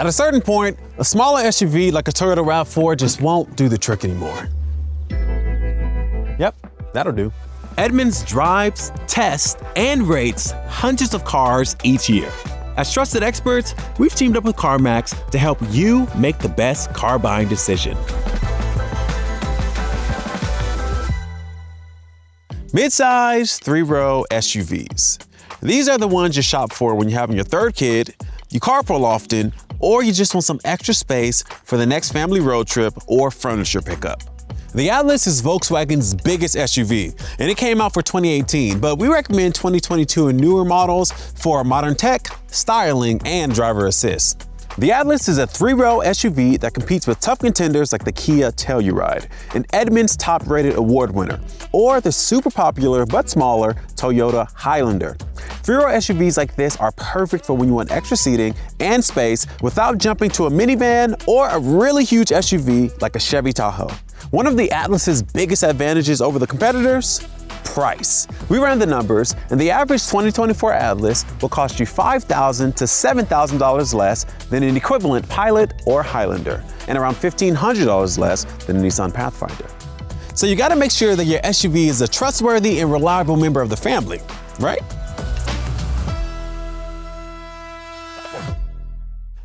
At a certain point, a smaller SUV like a Toyota RAV4 just won't do the trick anymore. Yep, that'll do. Edmunds drives, tests, and rates hundreds of cars each year. As trusted experts, we've teamed up with CarMax to help you make the best car buying decision. Midsize 3-row SUVs. These are the ones you shop for when you're having your third kid, you carpool often, or you just want some extra space for the next family road trip or furniture pickup. The Atlas is Volkswagen's biggest SUV, and it came out for 2018, but we recommend 2022 and newer models for modern tech, styling, and driver assist. The Atlas is a 3-row SUV that competes with tough contenders like the Kia Telluride, an Edmunds top-rated award winner, or the super popular but smaller Toyota Highlander. 3-row SUVs like this are perfect for when you want extra seating and space without jumping to a minivan or a really huge SUV like a Chevy Tahoe. One of the Atlas's biggest advantages over the competitors? Price. We ran the numbers, and the average 2024 Atlas will cost you $5,000 to $7,000 less than an equivalent Pilot or Highlander, and around $1,500 less than a Nissan Pathfinder. So you gotta make sure that your SUV is a trustworthy and reliable member of the family, right?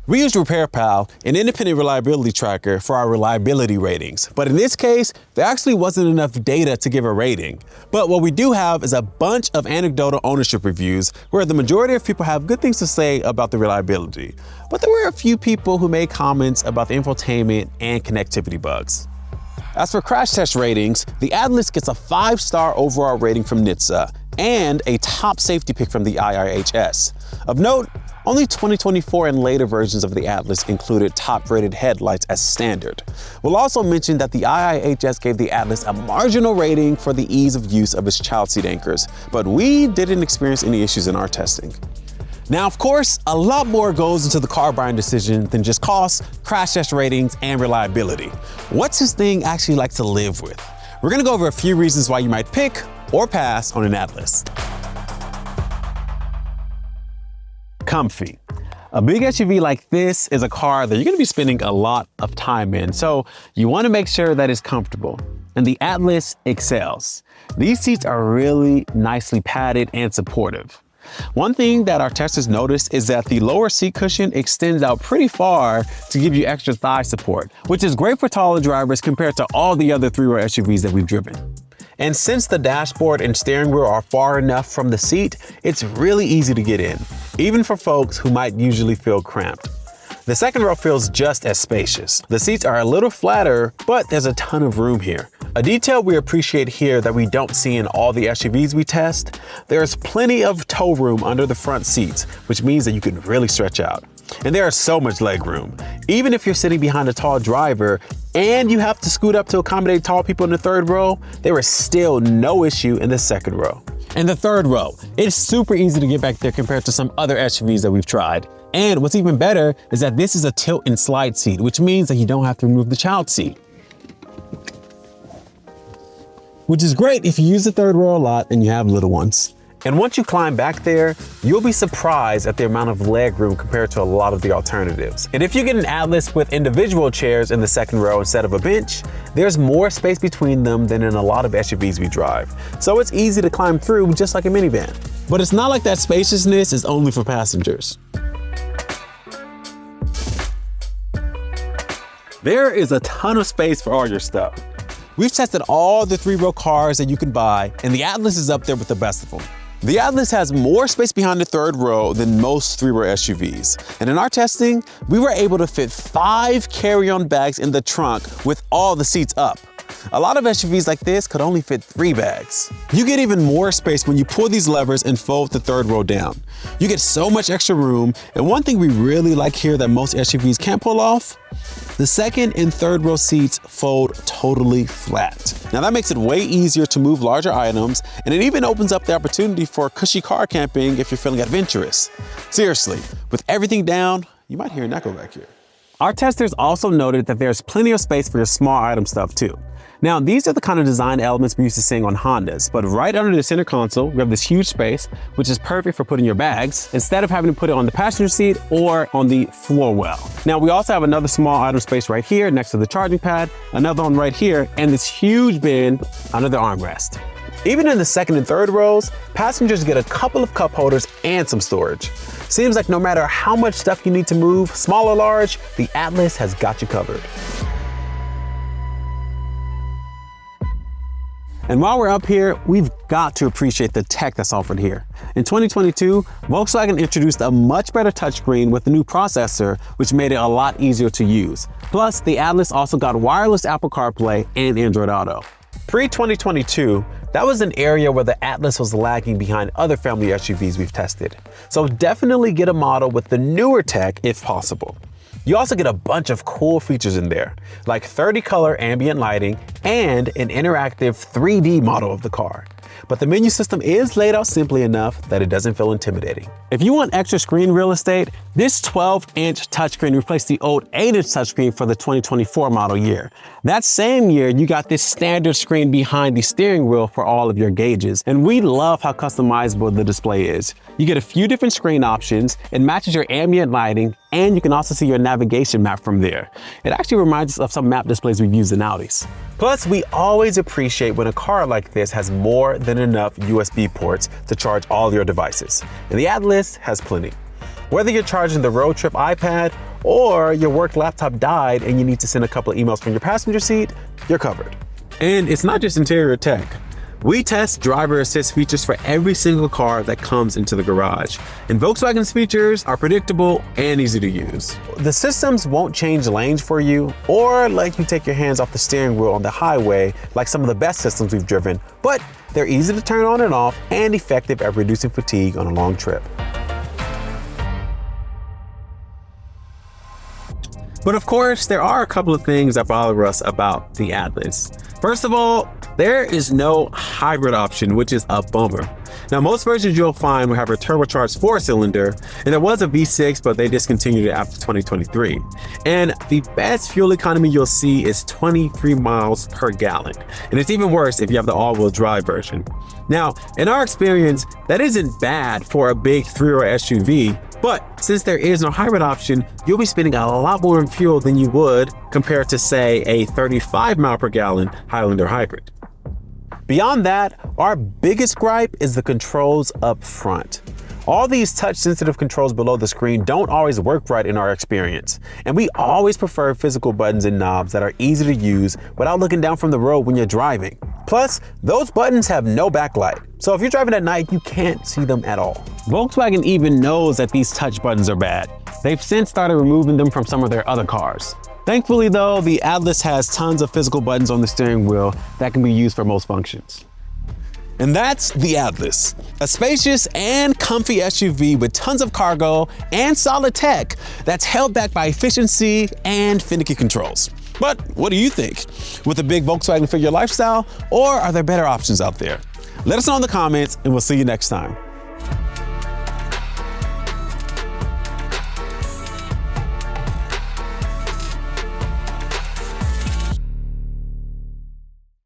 We used RepairPal, an independent reliability tracker, for our reliability ratings. But in this case, there actually wasn't enough data to give a rating. But what we do have is a bunch of anecdotal ownership reviews where the majority of people have good things to say about the reliability. But there were a few people who made comments about the infotainment and connectivity bugs. As for crash test ratings, the Atlas gets a 5-star overall rating from NHTSA and a top safety pick from the IIHS. Of note, only 2024 and later versions of the Atlas included top-rated headlights as standard. We'll also mention that the IIHS gave the Atlas a marginal rating for the ease of use of its child seat anchors, but we didn't experience any issues in our testing. Now, of course, a lot more goes into the car buying decision than just cost, crash test ratings, and reliability. What's this thing actually like to live with? We're gonna go over a few reasons why you might pick or pass on an Atlas. Comfy. A big SUV like this is a car that you're gonna be spending a lot of time in, so you wanna make sure that it's comfortable. And the Atlas excels. These seats are really nicely padded and supportive. One thing that our testers noticed is that the lower seat cushion extends out pretty far to give you extra thigh support, which is great for taller drivers compared to all the other 3-row SUVs that we've driven. And since the dashboard and steering wheel are far enough from the seat, it's really easy to get in, even for folks who might usually feel cramped. The second row feels just as spacious. The seats are a little flatter, but there's a ton of room here. A detail we appreciate here that we don't see in all the SUVs we test, there's plenty of toe room under the front seats, which means that you can really stretch out. And there is so much leg room. Even if you're sitting behind a tall driver and you have to scoot up to accommodate tall people in the third row, there is still no issue in the second row. And the third row, it's super easy to get back there compared to some other SUVs that we've tried. And what's even better is that this is a tilt and slide seat, which means that you don't have to remove the child seat. Which is great if you use the third row a lot and you have little ones. And once you climb back there, you'll be surprised at the amount of leg room compared to a lot of the alternatives. And if you get an Atlas with individual chairs in the second row instead of a bench, there's more space between them than in a lot of SUVs we drive. So it's easy to climb through just like a minivan. But it's not like that spaciousness is only for passengers. There is a ton of space for all your stuff. We've tested all the 3-row cars that you can buy, and the Atlas is up there with the best of them. The Atlas has more space behind the third row than most 3-row SUVs. And in our testing, we were able to fit 5 carry-on bags in the trunk with all the seats up. A lot of SUVs like this could only fit 3 bags. You get even more space when you pull these levers and fold the third row down. You get so much extra room, and one thing we really like here that most SUVs can't pull off, the second and third row seats fold totally flat. Now that makes it way easier to move larger items, and it even opens up the opportunity for cushy car camping if you're feeling adventurous. Seriously, with everything down, you might hear an echo back here. Our testers also noted that there's plenty of space for your small item stuff too. Now, these are the kind of design elements we're used to seeing on Hondas, but right under the center console, we have this huge space, which is perfect for putting your bags, instead of having to put it on the passenger seat or on the floor well. Now, we also have another small item space right here next to the charging pad, another one right here, and this huge bin under the armrest. Even in the second and third rows, passengers get a couple of cup holders and some storage. Seems like no matter how much stuff you need to move, small or large, the Atlas has got you covered. And while we're up here, we've got to appreciate the tech that's offered here. In 2022, Volkswagen introduced a much better touchscreen with the new processor, which made it a lot easier to use. Plus, the Atlas also got wireless Apple CarPlay and Android Auto. Pre-2022, that was an area where the Atlas was lagging behind other family SUVs we've tested. So definitely get a model with the newer tech if possible. You also get a bunch of cool features in there, like 30 color ambient lighting and an interactive 3D model of the car. But the menu system is laid out simply enough that it doesn't feel intimidating. If you want extra screen real estate, this 12-inch touchscreen replaced the old 8-inch touchscreen for the 2024 model year. That same year, you got this standard screen behind the steering wheel for all of your gauges, and we love how customizable the display is. You get a few different screen options, it matches your ambient lighting, and you can also see your navigation map from there. It actually reminds us of some map displays we've used in Audis. Plus, we always appreciate when a car like this has more than enough USB ports to charge all your devices. And the Atlas has plenty. Whether you're charging the road trip iPad or your work laptop died and you need to send a couple of emails from your passenger seat, you're covered. And it's not just interior tech. We test driver assist features for every single car that comes into the garage. And Volkswagen's features are predictable and easy to use. The systems won't change lanes for you or let you take your hands off the steering wheel on the highway like some of the best systems we've driven, but they're easy to turn on and off and effective at reducing fatigue on a long trip. But of course, there are a couple of things that bother us about the Atlas. First of all, there is no hybrid option, which is a bummer. Now, most versions you'll find will have a turbocharged 4-cylinder, and there was a V6, but they discontinued it after 2023. And the best fuel economy you'll see is 23 miles per gallon. And it's even worse if you have the all-wheel drive version. Now, in our experience, that isn't bad for a big 3-row SUV, but since there is no hybrid option, you'll be spending a lot more in fuel than you would compared to, say, a 35 mile per gallon Highlander hybrid. Beyond that, our biggest gripe is the controls up front. All these touch-sensitive controls below the screen don't always work right in our experience, and we always prefer physical buttons and knobs that are easy to use without looking down from the road when you're driving. Plus, those buttons have no backlight, so if you're driving at night, you can't see them at all. Volkswagen even knows that these touch buttons are bad. They've since started removing them from some of their other cars. Thankfully though, the Atlas has tons of physical buttons on the steering wheel that can be used for most functions. And that's the Atlas, a spacious and comfy SUV with tons of cargo and solid tech that's held back by efficiency and finicky controls. But what do you think? Would the big Volkswagen fit your lifestyle, or are there better options out there? Let us know in the comments, and we'll see you next time.